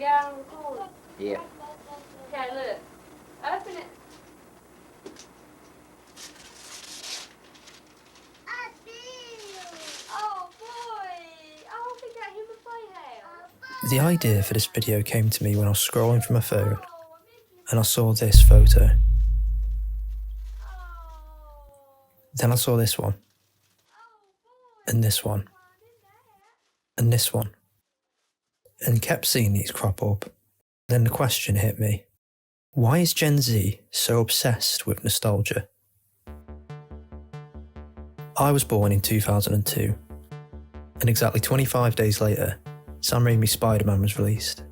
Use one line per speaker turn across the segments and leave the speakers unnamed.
got on the corner.
Yeah.
Okay, look. Open it. Oh, boy. Oh, we got him a playhouse.
The idea for this video came to me when I was scrolling through my phone and I saw this photo. Then I saw this one, and this one, and this one, and kept seeing these crop up. Then the question hit me. Why is Gen Z so obsessed with nostalgia? I was born in 2002, and exactly 25 days later, Sam Raimi's Spider-Man was released.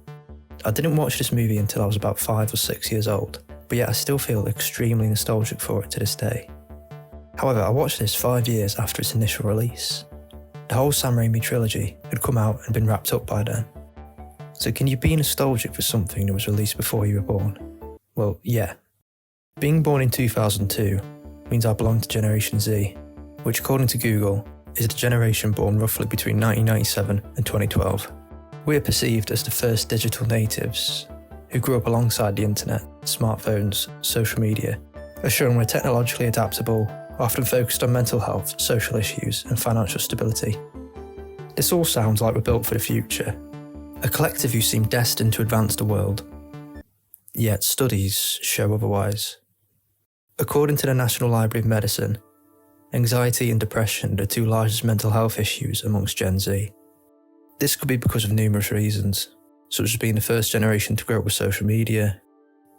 I didn't watch this movie until I was about 5 or 6 years old, but yet I still feel extremely nostalgic for it to this day. However, I watched this 5 years after its initial release. The whole Sam Raimi trilogy had come out and been wrapped up by then. So can you be nostalgic for something that was released before you were born? Well, yeah. Being born in 2002 means I belong to Generation Z, which according to Google is the generation born roughly between 1997 and 2012. We are perceived as the first digital natives who grew up alongside the internet, smartphones, social media, are shown we're technologically adaptable, often focused on mental health, social issues and financial stability. This all sounds like we're built for the future, a collective who seem destined to advance the world. Yet studies show otherwise. According to the National Library of Medicine, anxiety and depression are the two largest mental health issues amongst Gen Z. This could be because of numerous reasons, such as being the first generation to grow up with social media,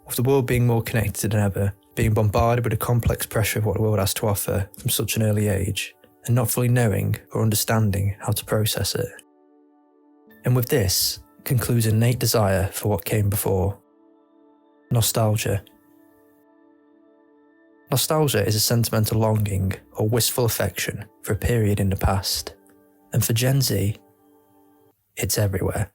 with the world being more connected than ever, being bombarded with the complex pressure of what the world has to offer from such an early age, and not fully knowing or understanding how to process it. And with this concludes an innate desire for what came before. Nostalgia. Nostalgia is a sentimental longing or wistful affection for a period in the past. And for Gen Z, it's everywhere.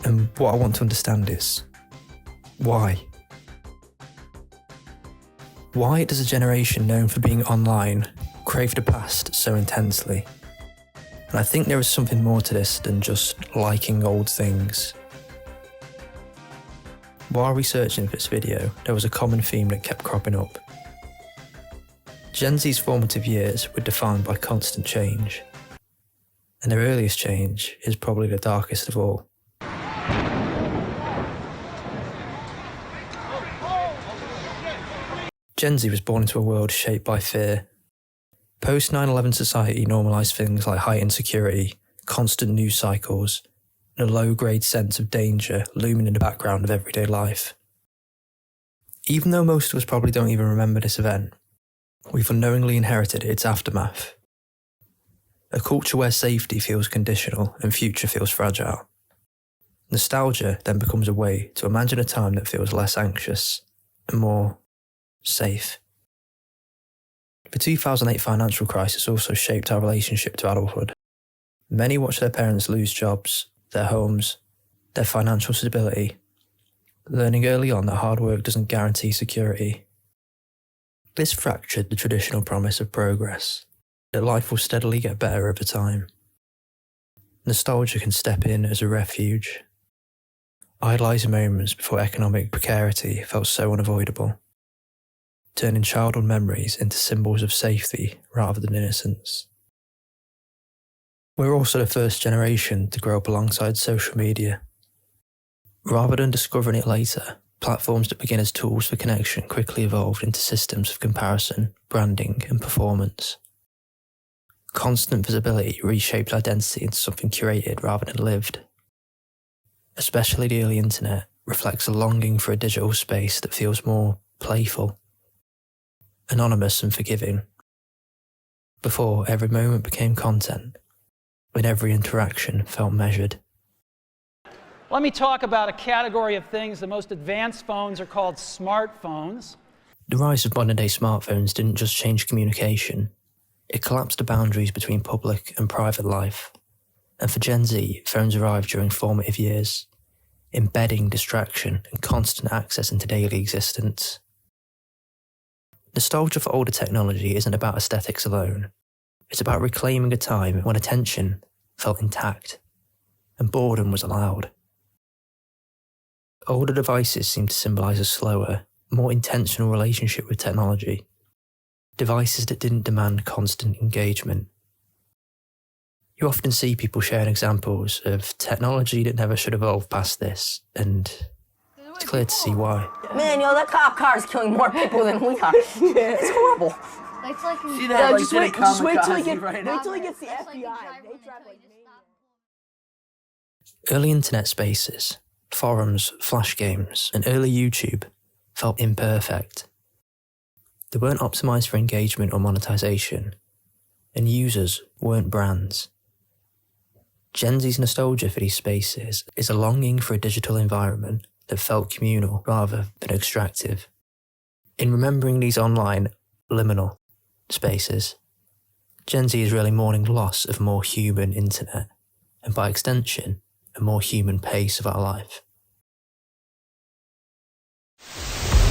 And what I want to understand is, why? Why does a generation known for being online crave the past so intensely? And I think there is something more to this than just liking old things. While researching for this video, there was a common theme that kept cropping up. Gen Z's formative years were defined by constant change, and their earliest change is probably the darkest of all. Gen Z was born into a world shaped by fear. Post 9/11 society normalised things like heightened security, constant news cycles, and a low-grade sense of danger looming in the background of everyday life. Even though most of us probably don't even remember this event, we've unknowingly inherited its aftermath. A culture where safety feels conditional and future feels fragile. Nostalgia then becomes a way to imagine a time that feels less anxious and more safe. The 2008 financial crisis also shaped our relationship to adulthood. Many watched their parents lose jobs, their homes, their financial stability, learning early on that hard work doesn't guarantee security. This fractured the traditional promise of progress, that life will steadily get better over time. Nostalgia can step in as a refuge, idolising moments before economic precarity felt so unavoidable, turning childhood memories into symbols of safety rather than innocence. We're also the first generation to grow up alongside social media. Rather than discovering it later, platforms that begin as tools for connection quickly evolved into systems of comparison, branding, and performance. Constant visibility reshaped identity into something curated rather than lived. Especially the early internet reflects a longing for a digital space that feels more playful, anonymous and forgiving. Before, every moment became content, when every interaction felt measured.
Let me talk about a category of things. The most advanced phones are called smartphones.
The rise of modern-day smartphones didn't just change communication, it collapsed the boundaries between public and private life. And for Gen Z, phones arrived during formative years, embedding distraction and constant access into daily existence. Nostalgia for older technology isn't about aesthetics alone. It's about reclaiming a time when attention felt intact and boredom was allowed. Older devices seem to symbolise a slower, more intentional relationship with technology. Devices that didn't demand constant engagement. You often see people sharing examples of technology that never should evolve past this, and it's clear to see why.
Man, that cop car is killing more people than we are. It's horrible.
See
that, just wait till he gets the FBI. They drive like
Early internet spaces, forums, flash games, and early YouTube felt imperfect. They weren't optimised for engagement or monetization, and users weren't brands. Gen Z's nostalgia for these spaces is a longing for a digital environment that felt communal rather than extractive. In remembering these online, liminal spaces, Gen Z is really mourning the loss of a more human internet, and by extension, a more human pace of our life.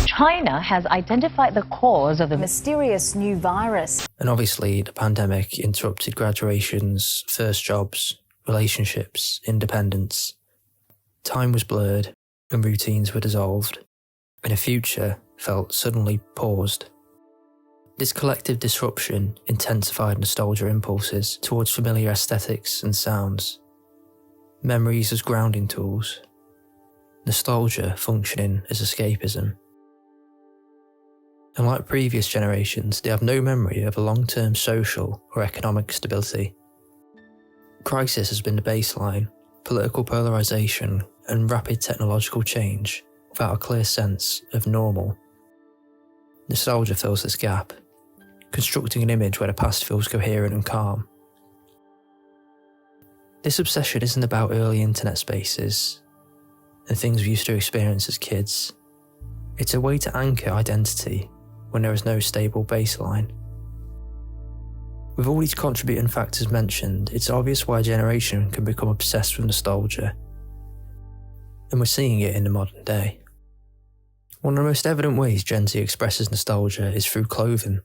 China has identified the cause of the mysterious new virus.
And obviously, the pandemic interrupted graduations, first jobs, relationships, independence. Time was blurred and routines were dissolved, and a future felt suddenly paused. This collective disruption intensified nostalgia impulses towards familiar aesthetics and sounds, memories as grounding tools, nostalgia functioning as escapism. And like previous generations, they have no memory of a long-term social or economic stability. Crisis has been the baseline, political polarisation and rapid technological change without a clear sense of normal. Nostalgia fills this gap, constructing an image where the past feels coherent and calm. This obsession isn't about early internet spaces and things we used to experience as kids. It's a way to anchor identity when there is no stable baseline. With all these contributing factors mentioned, it's obvious why a generation can become obsessed with nostalgia. And we're seeing it in the modern day. One of the most evident ways Gen Z expresses nostalgia is through clothing.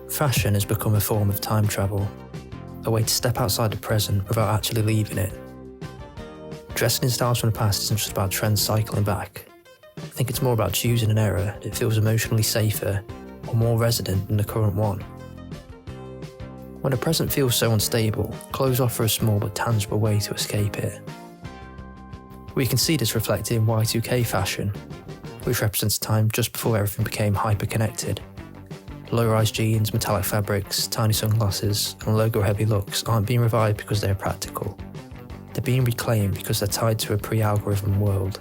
Fashion has become a form of time travel, a way to step outside the present without actually leaving it. Dressing in styles from the past isn't just about trends cycling back. I think it's more about choosing an era that feels emotionally safer or more resonant than the current one. When the present feels so unstable, clothes offer a small but tangible way to escape it. We can see this reflected in Y2K fashion, which represents a time just before everything became hyper-connected. Low-rise jeans, metallic fabrics, tiny sunglasses, and logo-heavy looks aren't being revived because they're practical. They're being reclaimed because they're tied to a pre-algorithm world.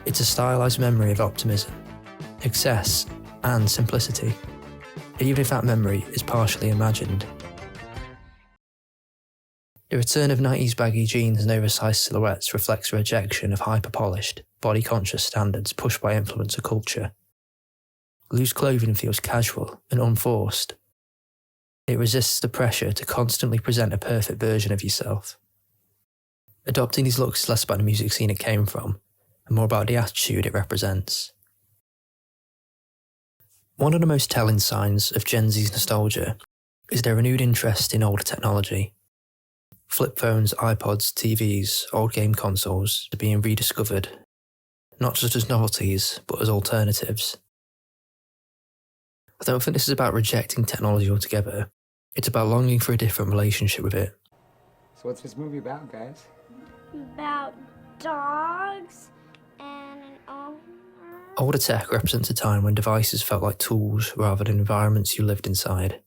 It's a stylised memory of optimism, excess, and simplicity, even if that memory is partially imagined. The return of 90s baggy jeans and oversized silhouettes reflects a rejection of hyper-polished, body-conscious standards pushed by influencer culture. Loose clothing feels casual and unforced. It resists the pressure to constantly present a perfect version of yourself. Adopting these looks is less about the music scene it came from, and more about the attitude it represents. One of the most telling signs of Gen Z's nostalgia is their renewed interest in older technology. Flip phones, iPods, TVs, old game consoles are being rediscovered, not just as novelties, but as alternatives. I don't think this is about rejecting technology altogether. It's about longing for a different relationship with it.
So what's this movie about, guys?
About dogs and an owner.
Older tech represents a time when devices felt like tools rather than environments you lived inside.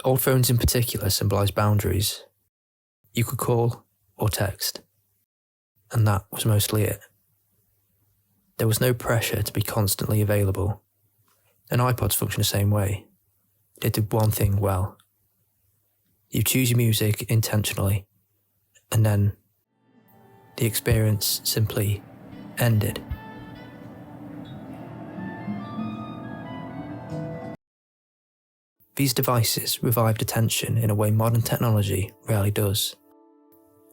Old phones in particular symbolise boundaries. You could call or text, and that was mostly it. There was no pressure to be constantly available. And iPods function the same way. They did one thing well. You choose your music intentionally, and then the experience simply ended. These devices revived attention in a way modern technology rarely does.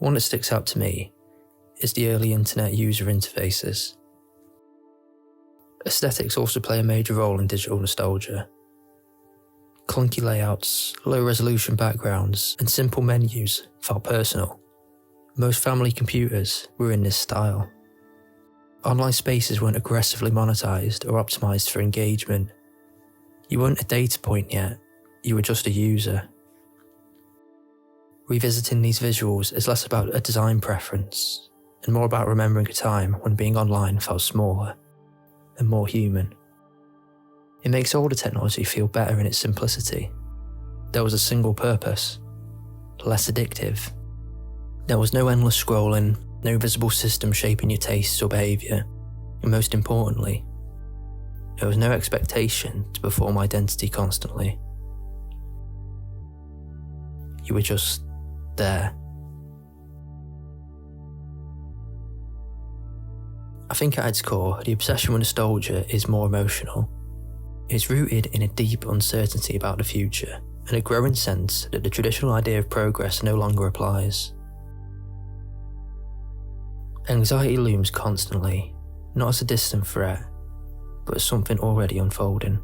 One that sticks out to me is the early internet user interfaces. Aesthetics also play a major role in digital nostalgia. Clunky layouts, low-resolution backgrounds, and simple menus felt personal. Most family computers were in this style. Online spaces weren't aggressively monetized or optimized for engagement. You weren't a data point yet, you were just a user. Revisiting these visuals is less about a design preference and more about remembering a time when being online felt smaller and more human. It makes older technology feel better in its simplicity. There was a single purpose, less addictive. There was no endless scrolling, no visible system shaping your tastes or behaviour, and most importantly, there was no expectation to perform identity constantly. You were just there. I think at its core, the obsession with nostalgia is more emotional. It's rooted in a deep uncertainty about the future and a growing sense that the traditional idea of progress no longer applies. Anxiety looms constantly, not as a distant threat, but as something already unfolding.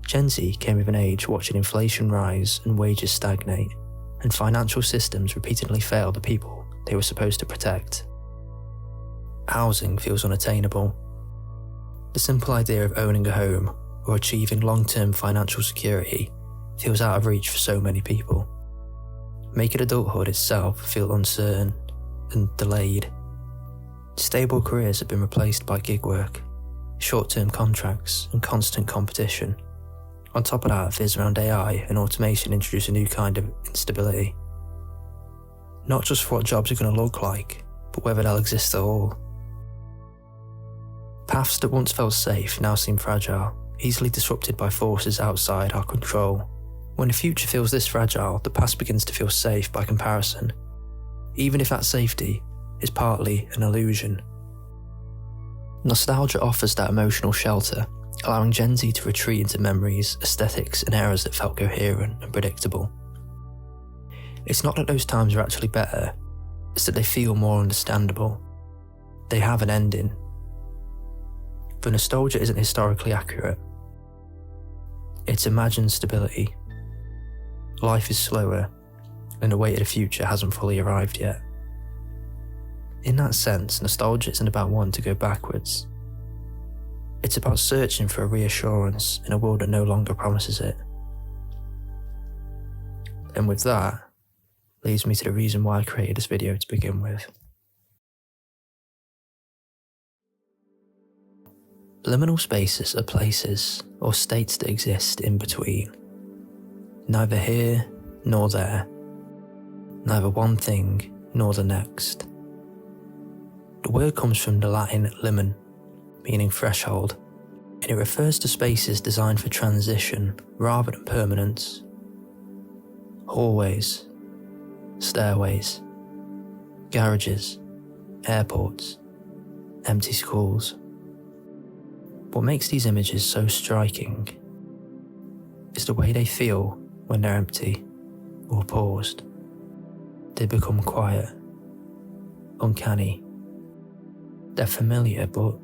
Gen Z came of an age watching inflation rise and wages stagnate, and financial systems repeatedly fail the people they were supposed to protect. Housing feels unattainable. The simple idea of owning a home or achieving long-term financial security feels out of reach for so many people, making adulthood itself feel uncertain and delayed. Stable careers have been replaced by gig work, short-term contracts and constant competition. On top of that, fears around AI and automation introduce a new kind of instability. Not just for what jobs are going to look like, but whether they'll exist at all. Paths that once felt safe now seem fragile, easily disrupted by forces outside our control. When the future feels this fragile, the past begins to feel safe by comparison, even if that safety is partly an illusion. Nostalgia offers that emotional shelter, allowing Gen Z to retreat into memories, aesthetics, and eras that felt coherent and predictable. It's not that those times are actually better, it's that they feel more understandable. They have an ending. But nostalgia isn't historically accurate. It's imagined stability. Life is slower, and the weight of the future hasn't fully arrived yet. In that sense, nostalgia isn't about wanting to go backwards. It's about searching for a reassurance in a world that no longer promises it. And with that, leads me to the reason why I created this video to begin with. Liminal spaces are places or states that exist in between. Neither here nor there. Neither one thing nor the next. The word comes from the Latin limen, meaning threshold, and it refers to spaces designed for transition rather than permanence. Hallways, stairways, garages, airports, empty schools. What makes these images so striking is the way they feel when they're empty or paused. They become quiet, uncanny. They're familiar but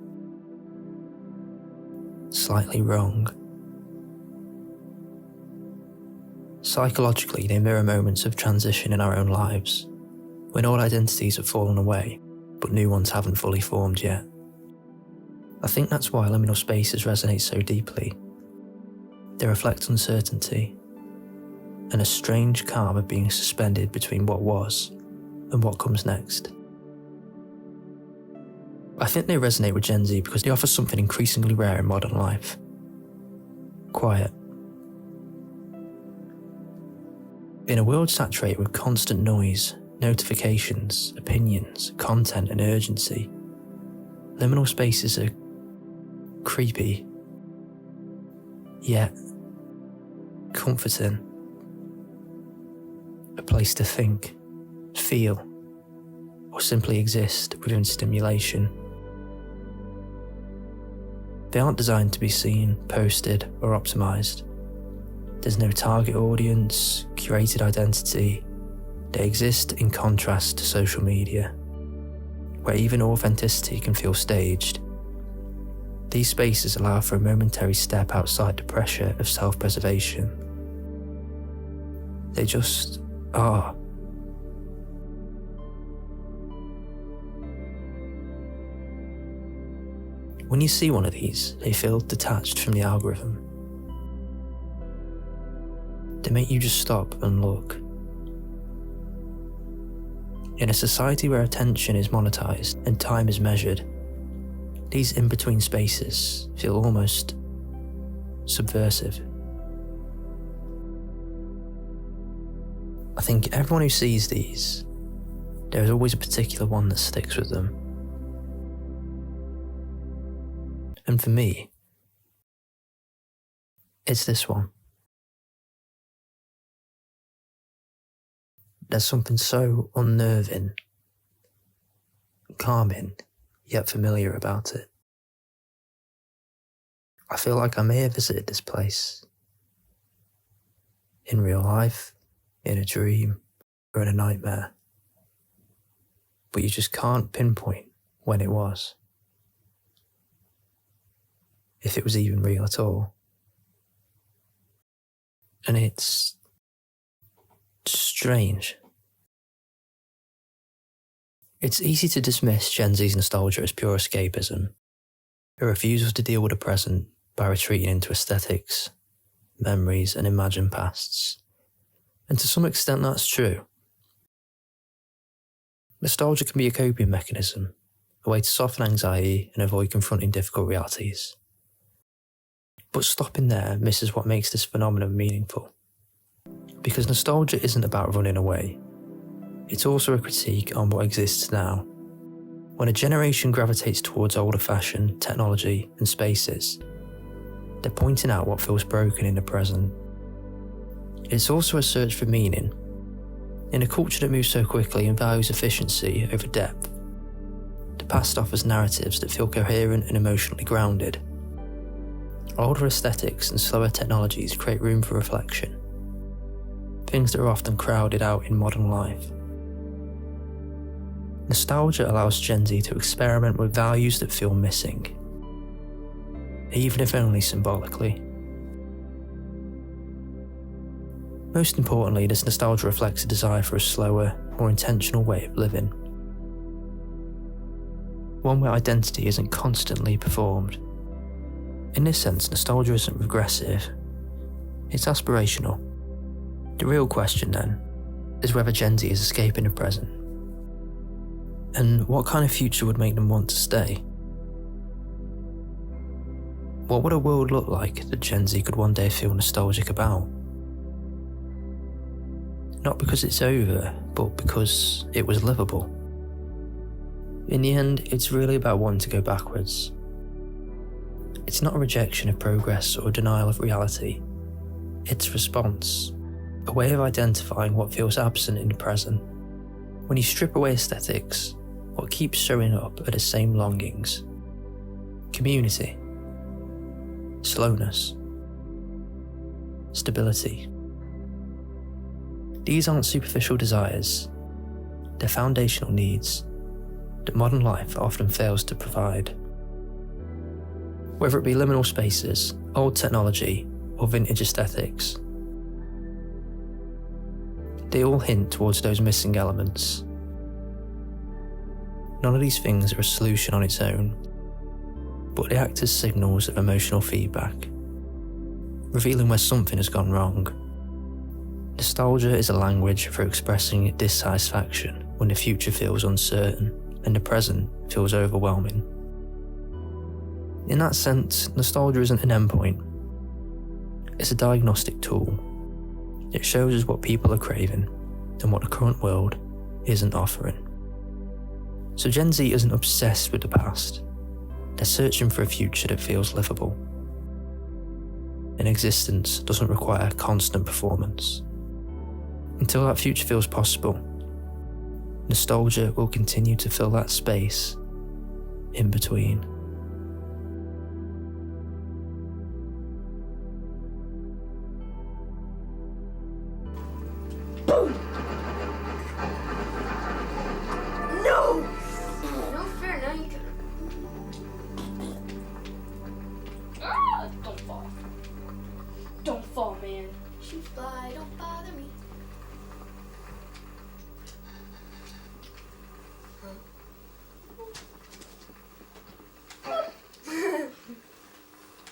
slightly wrong. Psychologically, they mirror moments of transition in our own lives, when old identities have fallen away, but new ones haven't fully formed yet. I think that's why liminal spaces resonate so deeply. They reflect uncertainty, and a strange calm of being suspended between what was and what comes next. I think they resonate with Gen Z because they offer something increasingly rare in modern life. Quiet. In a world saturated with constant noise, notifications, opinions, content and urgency, liminal spaces are creepy, yet comforting. A place to think, feel, or simply exist within stimulation. They aren't designed to be seen, posted, or optimized. There's no target audience, curated identity. They exist in contrast to social media, where even authenticity can feel staged. These spaces allow for a momentary step outside the pressure of self-preservation. They just are. When you see one of these, they feel detached from the algorithm. They make you just stop and look. In a society where attention is monetized and time is measured, these in-between spaces feel almost subversive. I think everyone who sees these, there is always a particular one that sticks with them. And for me, it's this one. There's something so unnerving, calming, yet familiar about it. I feel like I may have visited this place in real life, in a dream, or in a nightmare, but you just can't pinpoint when it was, if it was even real at all. And it's strange. It's easy to dismiss Gen Z's nostalgia as pure escapism, a refusal to deal with the present by retreating into aesthetics, memories, and imagined pasts. And to some extent that's true. Nostalgia can be a coping mechanism, a way to soften anxiety and avoid confronting difficult realities. But stopping there misses what makes this phenomenon meaningful. Because nostalgia isn't about running away. It's also a critique on what exists now. When a generation gravitates towards older fashion, technology, and spaces, they're pointing out what feels broken in the present. It's also a search for meaning. In a culture that moves so quickly and values efficiency over depth, the past offers narratives that feel coherent and emotionally grounded. Older aesthetics and slower technologies create room for reflection, things that are often crowded out in modern life. Nostalgia allows Gen Z to experiment with values that feel missing, even if only symbolically. Most importantly, this nostalgia reflects a desire for a slower, more intentional way of living. One where identity isn't constantly performed. In this sense, nostalgia isn't regressive, it's aspirational. The real question then is whether Gen Z is escaping the present, and what kind of future would make them want to stay. What would a world look like that Gen Z could one day feel nostalgic about? Not because it's over, but because it was livable. In the end, it's really about wanting to go backwards. It's not a rejection of progress or a denial of reality. It's response, a way of identifying what feels absent in the present. When you strip away aesthetics, what keeps showing up are the same longings. Community, slowness, stability. These aren't superficial desires, they're foundational needs that modern life often fails to provide. Whether it be liminal spaces, old technology, or vintage aesthetics, they all hint towards those missing elements. None of these things are a solution on its own, but they act as signals of emotional feedback, revealing where something has gone wrong. Nostalgia is a language for expressing dissatisfaction when the future feels uncertain and the present feels overwhelming. In that sense, nostalgia isn't an endpoint. It's a diagnostic tool. It shows us what people are craving and what the current world isn't offering. So Gen Z isn't obsessed with the past. They're searching for a future that feels livable. An existence doesn't require constant performance. Until that future feels possible, nostalgia will continue to fill that space in between.
No! No, fair, no, you can. fall, man. She fly, don't bother me.